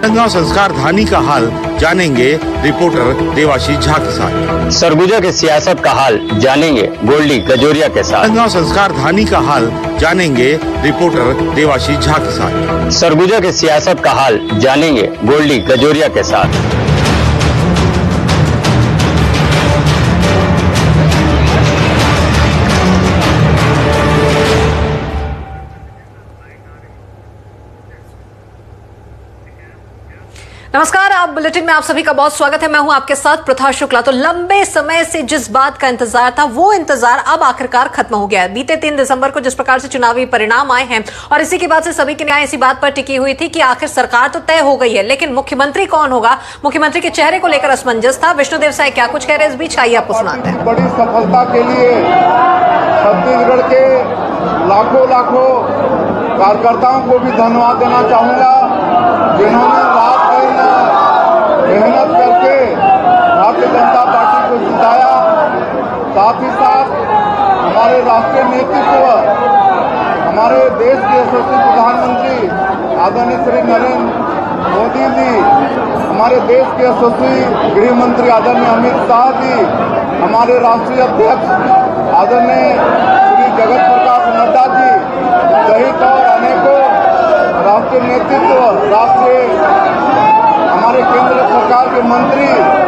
गंगा संस्कार धानी का हाल जानेंगे रिपोर्टर देवाशीष झा के साथ। सरगुजा के सियासत का हाल जानेंगे गोल्डी गजोरिया के साथ। गंगा संस्कार धानी का हाल जानेंगे रिपोर्टर देवाशीष झा के साथ। सरगुजा के सियासत का हाल जानेंगे गोल्डी गजोरिया के साथ। नमस्कार, आप बुलेटिन में आप सभी का बहुत स्वागत है। मैं हूं आपके साथ प्रथा शुक्ला। तो लंबे समय से जिस बात का इंतजार था वो इंतजार अब आखिरकार खत्म हो गया है। बीते 3 दिसंबर को जिस प्रकार से चुनावी परिणाम आए हैं और इसी के बाद से सभी की निगाहें इसी बात पर टिकी हुई थी कि आखिर सरकार तो तय हो गई है, लेकिन मुख्यमंत्री कौन होगा, मुख्यमंत्री के चेहरे को लेकर असमंजस था। विष्णुदेव साय क्या कुछ कह रहे हैं, इस बीच आइए आपको सुनाते हैं। बड़ी सफलता के लिए छत्तीसगढ़ के लाखों कार्यकर्ताओं को भी धन्यवाद देना चाहूंगा, जिन्होंने रात दिन मेहनत करके भारतीय जनता पार्टी को जिताया। साथ ही साथ हमारे राष्ट्रीय नेतृत्व, हमारे देश के यशस्वी प्रधानमंत्री आदरणीय श्री नरेंद्र मोदी जी, हमारे देश के यशस्वी गृह मंत्री आदरणीय अमित शाह जी, हमारे राष्ट्रीय अध्यक्ष आदरणीय श्री जगत प्रकाश नड्डा जी सहित और अनेकों राष्ट्रीय नेतृत्व, हमारे केंद्र सरकार के मंत्री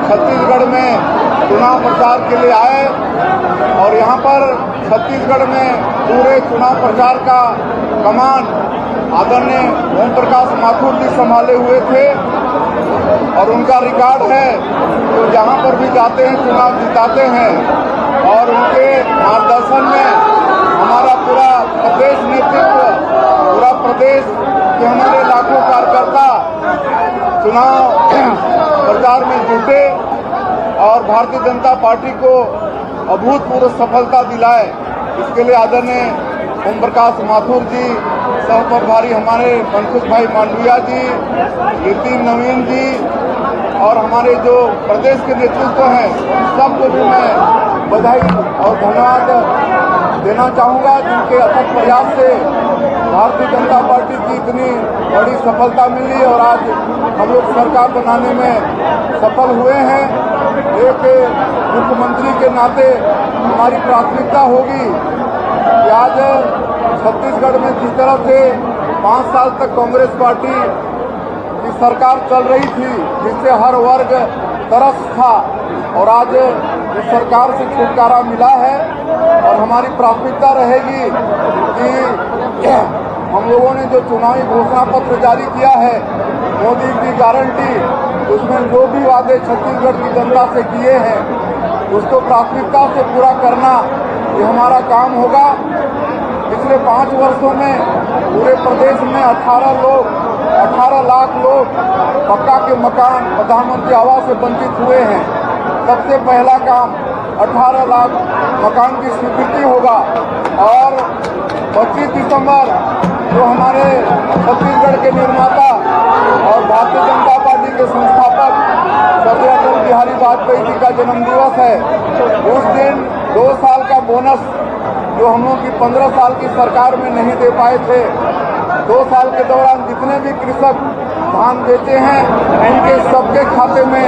छत्तीसगढ़ में चुनाव प्रचार के लिए आए और यहाँ पर छत्तीसगढ़ में पूरे चुनाव प्रचार का कमान आदरणीय ओम प्रकाश माथुर जी संभाले हुए थे और उनका रिकॉर्ड है तो जहाँ पर भी जाते हैं चुनाव जिताते हैं और उनके मार्गदर्शन में हमारा पूरा प्रदेश नेतृत्व, पूरा प्रदेश के हमारे लाखों कार्यकर्ता चुनाव प्रचार में जुटे और भारतीय जनता पार्टी को अभूतपूर्व सफलता दिलाए। इसके लिए आदरणीय ओम प्रकाश माथुर जी, सह प्रभारी हमारे मनसुख भाई मांडविया जी, नितिन नवीन जी और हमारे जो प्रदेश के नेतृत्व हैं, सबको भी मैं बधाई और धन्यवाद देना चाहूँगा, जिनके अथक प्रयास से भारतीय जनता पार्टी की इतनी बड़ी सफलता मिली और आज हम लोग सरकार बनाने में सफल हुए हैं। एक मुख्यमंत्री के नाते हमारी प्राथमिकता होगी कि आज छत्तीसगढ़ में जिस तरह से 5 साल तक कांग्रेस पार्टी की सरकार चल रही थी, जिससे हर वर्ग तरस था और आज इस सरकार से छुटकारा मिला है और हमारी प्राथमिकता रहेगी कि हम लोगों ने जो चुनावी घोषणा पत्र जारी किया है, मोदी की गारंटी, उसमें जो भी वादे छत्तीसगढ़ की जनता से किए हैं उसको प्राथमिकता से पूरा करना ये हमारा काम होगा। पिछले 5 वर्षों में पूरे प्रदेश में 18 लाख लोग पक्का के मकान प्रधानमंत्री आवास से वंचित हुए हैं। सबसे पहला काम 18 लाख मकान की स्वीकृति होगा और 25 दिसंबर जो हमारे छत्तीसगढ़ के निर्माता और भारतीय जनता पार्टी के संस्थापक स्वर्गीय अटल बिहारी वाजपेयी जी का जन्मदिवस है, उस दिन 2 साल का बोनस जो हम लोग की 15 साल की सरकार में नहीं दे पाए थे, 2 साल के दौरान जितने भी कृषक धान बेचे हैं उनके सबके खाते में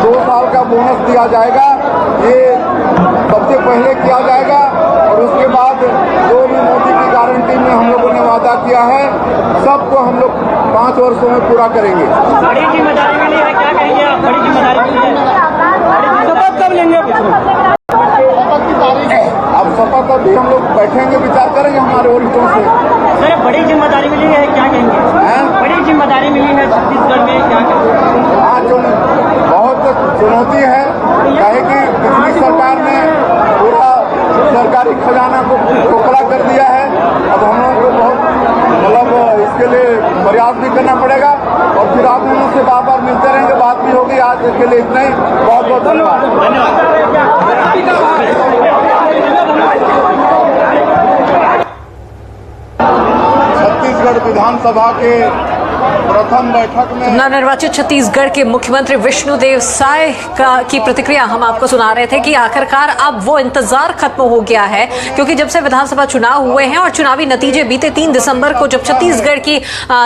2 साल का बोनस दिया जाएगा। ये सबसे पहले किया जाएगा और उसके बाद जो भी मोदी की गारंटी में हम लोगों ने वादा किया है सबको हम लोग 5 वर्षों में पूरा करेंगे। बड़ी जिम्मेदारी मिली है, क्या कहेंगे आप? बड़ी जिम्मेदारी मिली है, शपथ कब लेंगे? अब शपथ अभी हम लोग बैठेंगे, विचार करेंगे हमारे वरिष्ठों से। सर, बड़ी जिम्मेदारी मिली है, क्या कहेंगे? बड़ी जिम्मेदारी मिली है छत्तीसगढ़ में, क्या कहेंगे? हाँ, जो बहुत चुनौती है, कहे कि पिछली सरकार ने पूरा सरकारी खजाना को खोखला कर दिया है। अब हम लोगों को बहुत इसके लिए प्रयास भी करना पड़ेगा और फिर आप लोगों से बार मिलते रहेंगे, बात भी होगी। आज के लिए इतना ही, बहुत बहुत धन्यवाद। छत्तीसगढ़ विधानसभा के प्रथम बैठक में नवनिर्वाचित छत्तीसगढ़ के मुख्यमंत्री विष्णुदेव साय की प्रतिक्रिया हम आपको सुना रहे थे कि आखिरकार अब वो इंतजार खत्म हो गया है, क्योंकि जब से विधानसभा चुनाव हुए हैं और चुनावी नतीजे बीते 3 दिसंबर को जब छत्तीसगढ़ की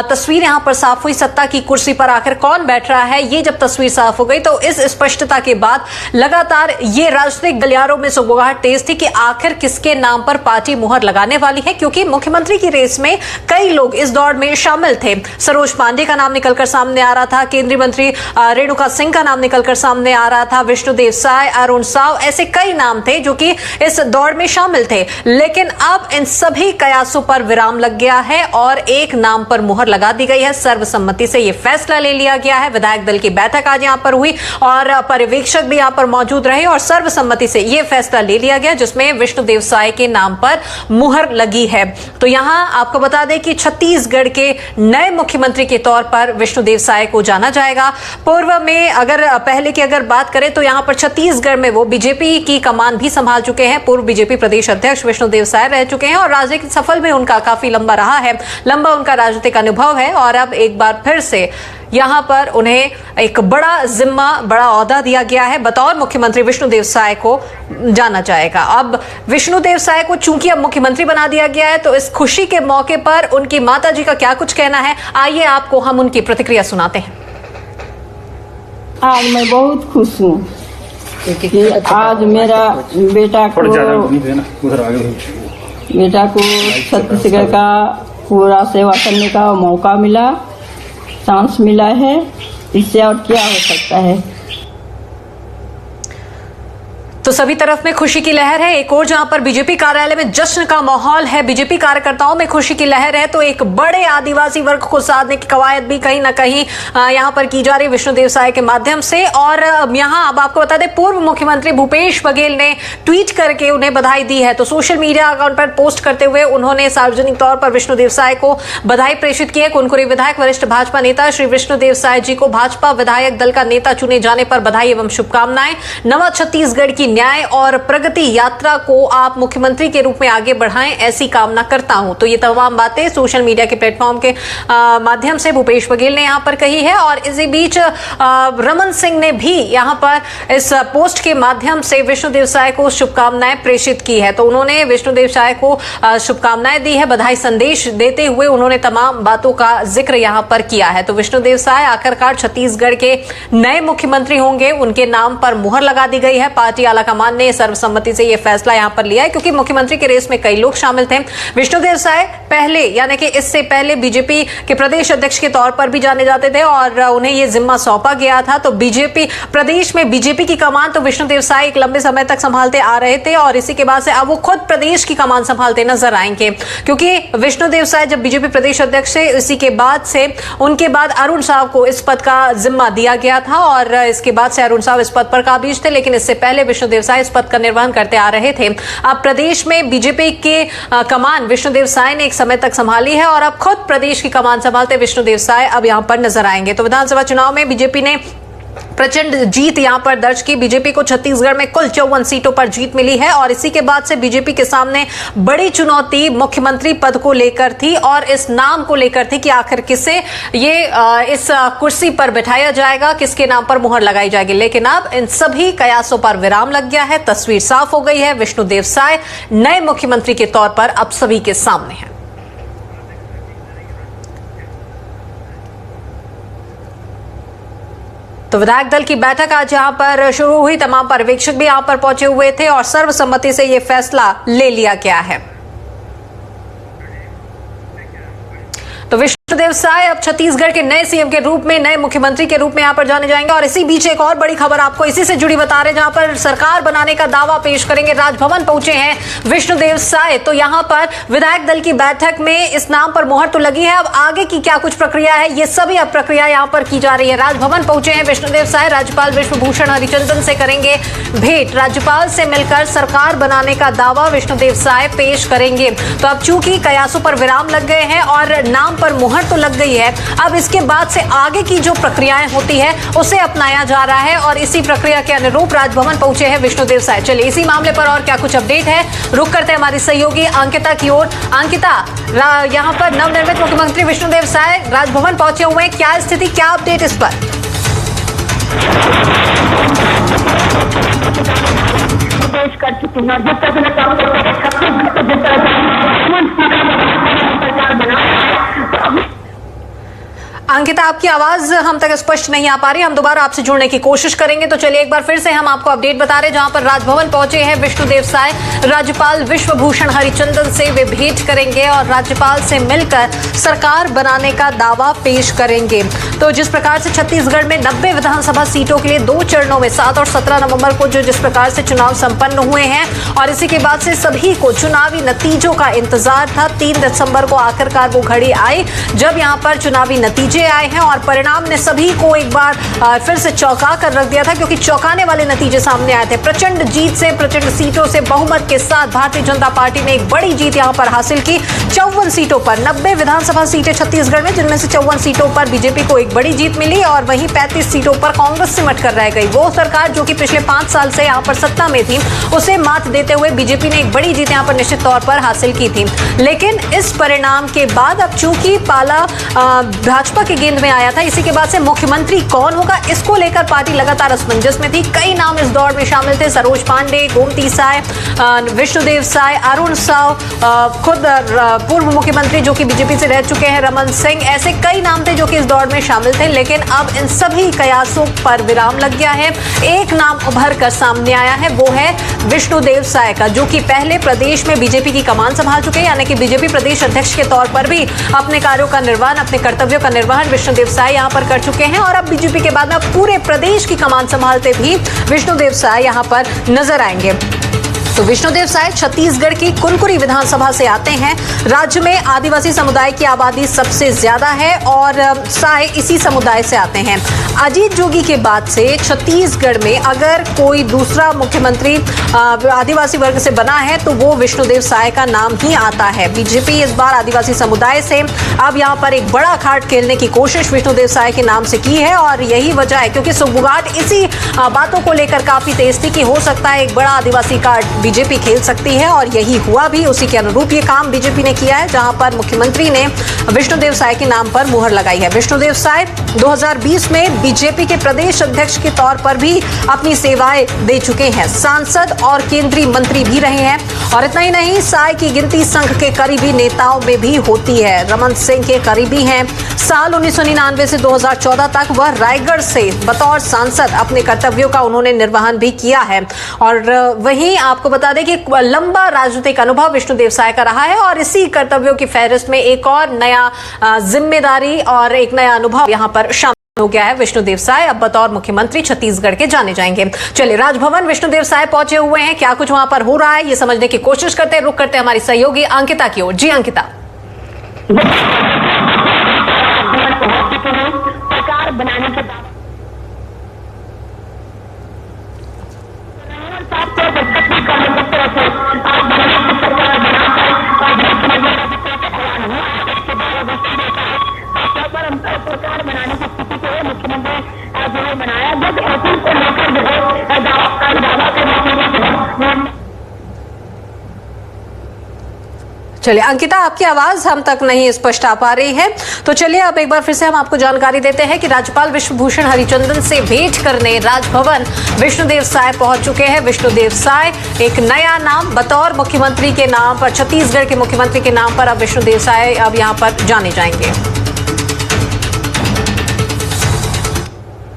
तस्वीर यहां पर साफ हुई, सत्ता की कुर्सी पर आखिर कौन बैठ रहा है, ये जब तस्वीर साफ हो गई तो इस स्पष्टता के बाद लगातार ये राजनीतिक गलियारों में सुगबुगाहट तेज थी कि आखिर किसके नाम पर पार्टी मुहर लगाने वाली है, क्योंकि मुख्यमंत्री की रेस में कई लोग इस दौड़ में शामिल थे। सरोज पांडे का नाम निकलकर सामने आ रहा था, केंद्रीय मंत्री रेणुका सिंह का नाम निकलकर सामने आ रहा था, विष्णुदेव साय, अरुण साव, ऐसे कई नाम थे जो कि इस दौड़ में शामिल थे। लेकिन अब इन सभी कयासों पर विराम लग गया है और एक नाम पर मुहर लगा दी गई है। सर्वसम्मति से यह फैसला ले लिया गया है। विधायक दल की बैठक आज यहां पर हुई और पर्यवेक्षक भी यहां पर मौजूद रहे और सर्वसम्मति से यह फैसला ले लिया गया जिसमें विष्णुदेव साय के नाम पर मुहर लगी है। तो यहां आपको बता दें कि छत्तीसगढ़ के नए मुख्यमंत्री के तौर पर विष्णुदेव साय को जाना जाएगा। पूर्व में पहले की अगर बात करें तो यहां पर छत्तीसगढ़ में वो बीजेपी की कमान भी संभाल चुके हैं। पूर्व बीजेपी प्रदेश अध्यक्ष विष्णुदेव साय रह चुके हैं और राजनीतिक सफल भी उनका काफी लंबा रहा है, लंबा उनका राजनीतिक अनुभव है और अब एक बार फिर से यहां पर उन्हें एक बड़ा जिम्मा, बड़ा ओहदा दिया गया है। बतौर मुख्यमंत्री विष्णुदेव साय को जाना जाएगा। अब विष्णुदेव साय को चूंकि अब मुख्यमंत्री बना दिया गया है तो इस खुशी के मौके पर उनकी माताजी का क्या कुछ कहना है, आइए आपको हम उनकी प्रतिक्रिया सुनाते हैं। आज मैं बहुत खुश हूँ कि आज मेरा बेटा को छत्तीसगढ़ का पूरा सेवा करने का मौका मिला, चांस मिला है। इससे और क्या हो सकता है। तो सभी तरफ में खुशी की लहर है। एक और जहां पर बीजेपी कार्यालय में जश्न का माहौल है, बीजेपी कार्यकर्ताओं में खुशी की लहर है, तो एक बड़े आदिवासी वर्ग को साधने की कवायद भी कहीं ना कहीं यहां पर की जा रही है विष्णुदेव साय के माध्यम से। और यहां अब आपको बता दें, पूर्व मुख्यमंत्री भूपेश बघेल ने ट्वीट करके उन्हें बधाई दी है। तो सोशल मीडिया अकाउंट पर पोस्ट करते हुए उन्होंने सार्वजनिक तौर पर विष्णुदेव साय को बधाई प्रेषित की है। कुनकुरी विधायक वरिष्ठ भाजपा नेता श्री विष्णुदेव साय जी को भाजपा विधायक दल का नेता चुने जाने पर बधाई एवं शुभकामनाएं। नवा छत्तीसगढ़ की न्याय और प्रगति यात्रा को आप मुख्यमंत्री के रूप में आगे बढ़ाएं, ऐसी कामना करता हूं। तो ये तमाम बातें सोशल मीडिया के प्लेटफॉर्म के माध्यम से भूपेश बघेल ने यहां पर कही है। और इसी बीच रमन सिंह ने भी यहां पर इस पोस्ट के माध्यम से विष्णुदेव साय को शुभकामनाएं प्रेषित की है। तो उन्होंने विष्णुदेव साय को शुभकामनाएं दी है, बधाई संदेश देते हुए उन्होंने तमाम बातों का जिक्र यहां पर किया है। तो विष्णुदेव साय आखिरकार छत्तीसगढ़ के नए मुख्यमंत्री होंगे, उनके नाम पर मुहर लगा दी गई है। पार्टी आलाकमान ने सर्वसम्मति से यह फैसला यहां पर लिया है, क्योंकि मुख्यमंत्री के रेस में कई लोग शामिल थे। विष्णुदेव साय पहले यानी कि इससे पहले बीजेपी के प्रदेश अध्यक्ष के तौर पर भी जाने जाते थे और उन्हें यह जिम्मा सौंपा गया था। तो बीजेपी प्रदेश में बीजेपी की कमान तो विष्णुदेव साय एक लंबे समय तक संभालते आ रहे थे और इसी के बाद से अब वो खुद प्रदेश की कमान संभालते नजर आएंगे, क्योंकि विष्णुदेव साय जब बीजेपी प्रदेश अध्यक्ष थे, इसी के बाद से उनके बाद अरुण साव को इस पद का जिम्मा दिया गया था और इसके बाद से अरुण साव इस पद पर काबिज थे। लेकिन इससे पहले विष्णुदेव साय इस पद का निर्वहन करते आ रहे थे। अब प्रदेश में बीजेपी के कमान विष्णुदेव साय ने एक समय तक संभाली है और अब खुद प्रदेश की कमान संभालते विष्णुदेव साय अब यहां पर नजर आएंगे। तो विधानसभा चुनाव में बीजेपी ने प्रचंड जीत यहां पर दर्ज की। बीजेपी को छत्तीसगढ़ में कुल 54 सीटों पर जीत मिली है और इसी के बाद से बीजेपी के सामने बड़ी चुनौती मुख्यमंत्री पद को लेकर थी और इस नाम को लेकर थी कि आखिर किसे इस कुर्सी पर बैठाया जाएगा, किसके नाम पर मुहर लगाई जाएगी। लेकिन अब इन सभी कयासों पर विराम लग गया है, तस्वीर साफ हो गई है। विष्णुदेव साय नए मुख्यमंत्री के तौर पर अब सभी के सामने है। तो विधायक दल की बैठक आज यहां पर शुरू हुई, तमाम पर्यवेक्षक भी यहां पर पहुंचे हुए थे और सर्वसम्मति से यह फैसला ले लिया गया है। तो विष्णुदेव साय अब छत्तीसगढ़ के नए सीएम के रूप में, नए मुख्यमंत्री के रूप में यहां पर जाने जाएंगे। और इसी बीच एक और बड़ी खबर आपको इसी से जुड़ी बता रहे, जहां पर सरकार बनाने का दावा पेश करेंगे। राजभवन पहुंचे हैं विष्णुदेव साय। तो यहां पर विधायक दल की बैठक में इस नाम पर मुहर तो लगी है, अब आगे की क्या कुछ प्रक्रिया है, ये सभी अब प्रक्रिया यहां पर की जा रही है। राजभवन पहुंचे हैं विष्णुदेव साय, राज्यपाल विश्वभूषण हरिचंदन से करेंगे भेंट। राज्यपाल से मिलकर सरकार बनाने का दावा विष्णुदेव साय पेश करेंगे। तो अब चूंकि कयासों पर विराम लग गए हैं और नाम पर मुहर मुहर तो लग गई है, अब इसके बाद से आगे की जो प्रक्रियाएं होती है उसे अपनाया जा रहा है और इसी प्रक्रिया के अनुरूप राजभवन पहुंचे हैं विष्णुदेव साय। चलिए इसी मामले पर और क्या कुछ अपडेट है, रुक करते हैं हमारी सहयोगी अंकिता की ओर। अंकिता, यहाँ पर नवनिर्मित मुख्यमंत्री विष्णुदेव साय राजभवन पहुंचे हुए हैं, क्या स्थिति, क्या अपडेट इस पर? पेश कर चुकी हैं। जिस तरह से काम करते हैं, जिस तरह से अंकिता, आपकी आवाज हम तक स्पष्ट नहीं आ पा रही, हम दोबारा आपसे जुड़ने की कोशिश करेंगे। तो चलिए एक बार फिर से हम आपको अपडेट बता रहे हैं, जहां पर राजभवन पहुंचे हैं विष्णुदेव साय। राज्यपाल विश्वभूषण हरिचंदन से वे भेंट करेंगे और राज्यपाल से मिलकर सरकार बनाने का दावा पेश करेंगे। तो जिस प्रकार से छत्तीसगढ़ में 90 विधानसभा सीटों के लिए 2 चरणों में 7 और 17 नवंबर को जिस प्रकार से चुनाव संपन्न हुए हैं और इसी के बाद से सभी को चुनावी नतीजों का इंतजार था। 3 दिसंबर को आखिरकार वो घड़ी आई जब यहाँ पर चुनावी नतीजे आए हैं और परिणाम ने सभी को एक बार फिर से चौंका कर रख दिया था, क्योंकि चौंकाने वाले नतीजे सामने आए थे। प्रचंड जीत से, प्रचंड सीटों से, बहुमत के साथ भारतीय जनता पार्टी ने एक बड़ी जीत यहां पर हासिल की। 54 सीटों पर, 90 विधानसभा सीटें छत्तीसगढ़ में, जिनमें से 54 सीटों पर बीजेपी को एक बड़ी जीत मिली और वहीं 35 सीटों पर कांग्रेस सिमट कर रह गई। वो सरकार जो कि पिछले 5 साल से यहां पर सत्ता में थी, उसे मात देते हुए बीजेपी ने एक बड़ी जीत यहां पर निश्चित तौर पर हासिल की थी। लेकिन इस परिणाम के बाद अब चूंकि पाला भाजपा के गेंद में आया था, इसी के बाद से मुख्यमंत्री कौन होगा, इसको लेकर पार्टी लगातार असमंजस में थी। कई नाम इस दौड़ में शामिल थे, सरोज पांडे, गोमती साय, विष्णुदेव साय, अरुण साव, खुद पूर्व मुख्यमंत्री जो कि बीजेपी से रह चुके हैं रमन सिंह, ऐसे कई नाम थे जो कि इस दौड़ में शामिल थे। लेकिन अब इन सभी कयासों पर विराम लग गया है। एक नाम उभर कर सामने आया है, वो है विष्णुदेव साय का, जो कि पहले प्रदेश में बीजेपी की कमान संभाल चुके हैं, यानी कि बीजेपी प्रदेश अध्यक्ष के तौर पर भी अपने कार्यों का निर्वहन, अपने कर्तव्यों का निर्वहन विष्णुदेव साय यहां पर कर चुके हैं और अब बीजेपी के बाद में पूरे प्रदेश की कमान संभालते भी विष्णुदेव साय यहां पर नजर आएंगे। तो विष्णुदेव साय छत्तीसगढ़ की कुनकुरी विधानसभा से आते हैं। राज्य में आदिवासी समुदाय की आबादी सबसे ज्यादा है और साय इसी समुदाय से आते हैं। अजीत जोगी के बाद से छत्तीसगढ़ में अगर कोई दूसरा मुख्यमंत्री आदिवासी वर्ग से बना है तो वो विष्णुदेव साय का नाम ही आता है। बीजेपी इस बार आदिवासी समुदाय से अब यहाँ पर एक बड़ा खाट खेलने की कोशिश विष्णुदेव साय के नाम से की है और यही वजह है, क्योंकि सुगबुगाहट इसी बातों को लेकर काफी तेज थी कि हो सकता है एक बड़ा आदिवासी कार्ड बीजेपी खेल सकती है और यही हुआ भी। उसी के अनुरूप ये काम बीजेपी ने किया है, जहां पर मुख्यमंत्री ने विष्णुदेव साय के नाम पर मुहर लगाई है। विष्णुदेव साय 2020 में बीजेपी के प्रदेश अध्यक्ष के तौर पर भी अपनी सेवाएं दे चुके हैं, सांसद और केंद्रीय मंत्री भी रहे हैं और इतना ही नहीं, साय की गिनती संघ के करीबी नेताओं में भी होती है। रमन सिंह के करीबी हैं। साल 1999 से 2014 तक वह रायगढ़ से बतौर सांसद अपने कर्तव्यों का उन्होंने निर्वहन भी किया है और वहीं आपको बता दें कि लंबा राजनीतिक अनुभव विष्णुदेव साय का रहा है और इसी कर्तव्यों की फहरिस्त में एक और नया जिम्मेदारी और एक नया अनुभव यहां पर शामिल हो गया है। विष्णुदेव साय अब बतौर मुख्यमंत्री छत्तीसगढ़ के जाने जाएंगे। चलिए, राजभवन विष्णुदेव साय पहुंचे हुए हैं, क्या कुछ वहां पर हो रहा है ये समझने की कोशिश करते हैं। रुक करते हैं हमारी सहयोगी अंकिता की ओर। जी अंकिता। सरकार बनाने के बाद सरकार बनाने की स्थिति को मुख्यमंत्री जो है बनाया, बस ऐसे को लेकर जो है दावा करने। चलिए अंकिता, आपकी आवाज हम तक नहीं स्पष्ट आ पा रही है, तो चलिए अब एक बार फिर से हम आपको जानकारी देते हैं कि राज्यपाल विश्वभूषण हरिचंदन से भेंट करने राजभवन विष्णुदेव साय पहुंच चुके हैं। विष्णुदेव साय एक नया नाम बतौर मुख्यमंत्री के नाम पर, छत्तीसगढ़ के मुख्यमंत्री के नाम पर अब विष्णुदेव साय अब यहां पर जाने जाएंगे।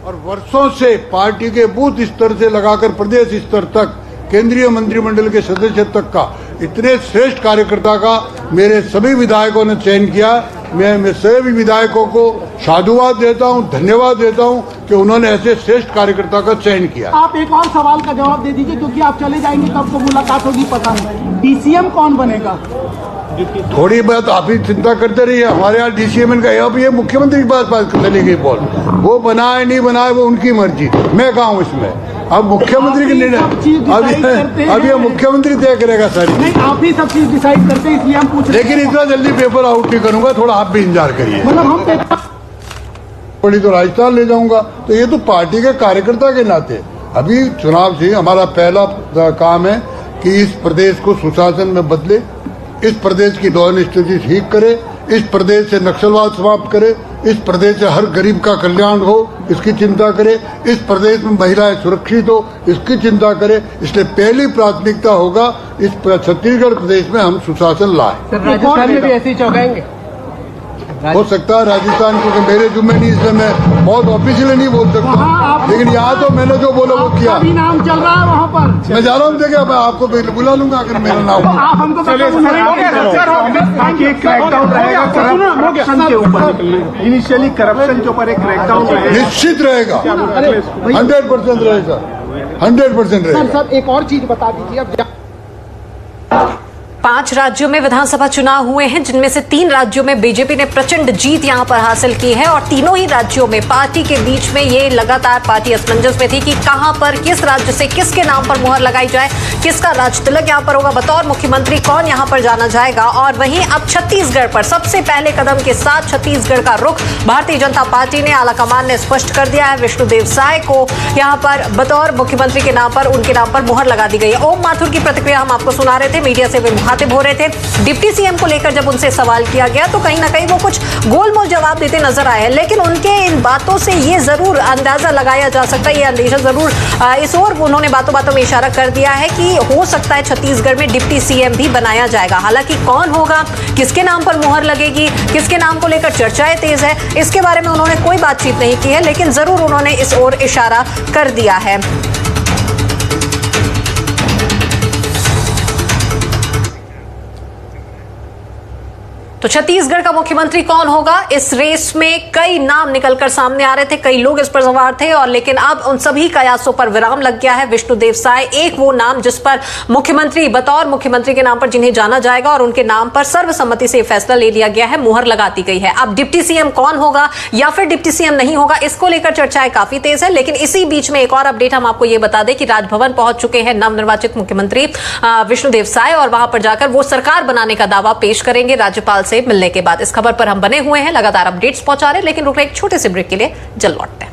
और वर्षों से पार्टी के बूथ स्तर से लगाकर प्रदेश स्तर तक, केंद्रीय मंत्रिमंडल के सदस्य तक का इतने श्रेष्ठ कार्यकर्ता का मेरे सभी विधायकों ने चयन किया। मैं सभी विधायकों को साधुवाद देता हूं, धन्यवाद देता हूं कि उन्होंने ऐसे श्रेष्ठ कार्यकर्ता का चयन किया। आप एक और सवाल का जवाब दे दीजिए, क्योंकि आप चले जाएंगे तब तो मुलाकात होगी, पता नहीं डीसीएम कौन बनेगा। थोड़ी बात आप ही चिंता करते रहिए, हमारे यहाँ डीसीएम का अब ये मुख्यमंत्री की बात चली गई, बोल वो बनाए नहीं बनाए वो उनकी मर्जी, मैं कहा हूँ इसमें। अब मुख्यमंत्री के निर्णय, अब ये मुख्यमंत्री तय करेगा सारी। नहीं, आप ही सब चीज डिसाइड करते हैं, इसलिए हम पूछ रहे हैं। लेकिन इतना जल्दी पेपर आउट नहीं करूंगा, थोड़ा आप भी इंतजार करिए। मतलब हम बड़ी तो राजस्थान ले जाऊंगा, तो ये तो पार्टी के कार्यकर्ता के नाते अभी चुनाव से हमारा पहला काम है कि इस प्रदेश को सुशासन में बदले, इस प्रदेश की लॉ एंड स्थिति ठीक करे, इस प्रदेश से नक्सलवाद समाप्त करे, इस प्रदेश से हर गरीब का कल्याण हो, इसकी चिंता करे, इस प्रदेश में महिलाएं सुरक्षित हो, इसकी चिंता करे। इसलिए पहली प्राथमिकता होगा इस छत्तीसगढ़ प्रदेश में हम सुशासन लाए। राजस्थान में भी ऐसे ही चौंकाएंगे? हो सकता है राजस्थान, क्योंकि मेरे जुम्मे नहीं, इसलिए मैं बहुत ऑफिशियली नहीं बोल सकता, लेकिन यहाँ तो मैंने जो बोला वो किया। अभी नाम चल रहा है वहाँ पर, मैं जा रहा हूँ, देखिए मैं आपको बुला लूंगा अगर मेरा नाम। आप हमको इनिशियली करप्शन के ऊपर एक क्रैकडाउन निश्चित रहेगा, 100% रहेगा, 100% रहेगा। सर एक और चीज बता दीजिए, अब 5 राज्यों में विधानसभा चुनाव हुए हैं, जिनमें से 3 राज्यों में बीजेपी ने प्रचंड जीत यहां पर हासिल की है और तीनों ही राज्यों में पार्टी के बीच में ये लगातार पार्टी असमंजस में थी कि कहां पर किस राज्य से किसके नाम पर मुहर लगाई जाए, किसका राज तिलक यहां पर होगा, बतौर मुख्यमंत्री कौन यहां पर जाना जाएगा। और वहीं अब छत्तीसगढ़ पर सबसे पहले कदम के साथ छत्तीसगढ़ का रुख भारतीय जनता पार्टी ने, आलाकमान ने स्पष्ट कर दिया है। विष्णुदेव साय को यहां पर बतौर मुख्यमंत्री के नाम पर, उनके नाम पर मुहर लगा दी गई है। ओम माथुर की प्रतिक्रिया हम आपको सुना रहे थे, मीडिया से हो रहे थे। डिप्टी सीएम को लेकर जब उनसे सवाल किया गया तो कहीं ना कहीं वो कुछ गोलमोल जवाब देते नजर आए हैं, लेकिन उनके इन बातों से ये जरूर अंदाजा लगाया जा सकता है, ये अंदेशा जरूर इस ओर उन्होंने बातों बातों में इशारा कर दिया है कि हो सकता है छत्तीसगढ़ में डिप्टी सीएम भी बनाया जाएगा। हालांकि कौन होगा, किसके नाम पर मुहर लगेगी, किसके नाम को लेकर चर्चाएं तेज है, इसके बारे में उन्होंने कोई बातचीत नहीं की है, लेकिन जरूर उन्होंने इस ओर इशारा कर दिया है। तो छत्तीसगढ़ का मुख्यमंत्री कौन होगा, इस रेस में कई नाम निकलकर सामने आ रहे थे, कई लोग इस पर सवार थे, और लेकिन अब उन सभी कयासों पर विराम लग गया है। विष्णुदेव साय एक वो नाम जिस पर मुख्यमंत्री, बतौर मुख्यमंत्री के नाम पर जिन्हें जाना जाएगा और उनके नाम पर सर्वसम्मति से फैसला ले लिया गया है, मुहर लगा दी गई है। अब डिप्टी सीएम कौन होगा या फिर डिप्टी सीएम नहीं होगा, इसको लेकर चर्चाएं काफी तेज है। लेकिन इसी बीच में एक और अपडेट हम आपको ये बता दें कि राजभवन पहुंच चुके हैं नवनिर्वाचित मुख्यमंत्री विष्णुदेव साय, और वहां पर जाकर वो सरकार बनाने का दावा पेश करेंगे राज्यपाल से मिलने के बाद। इस खबर पर हम बने हुए हैं, लगातार अपडेट्स पहुंचा रहे हैं, लेकिन रुक रहे एक छोटे से ब्रेक के लिए, जल्द लौटते हैं।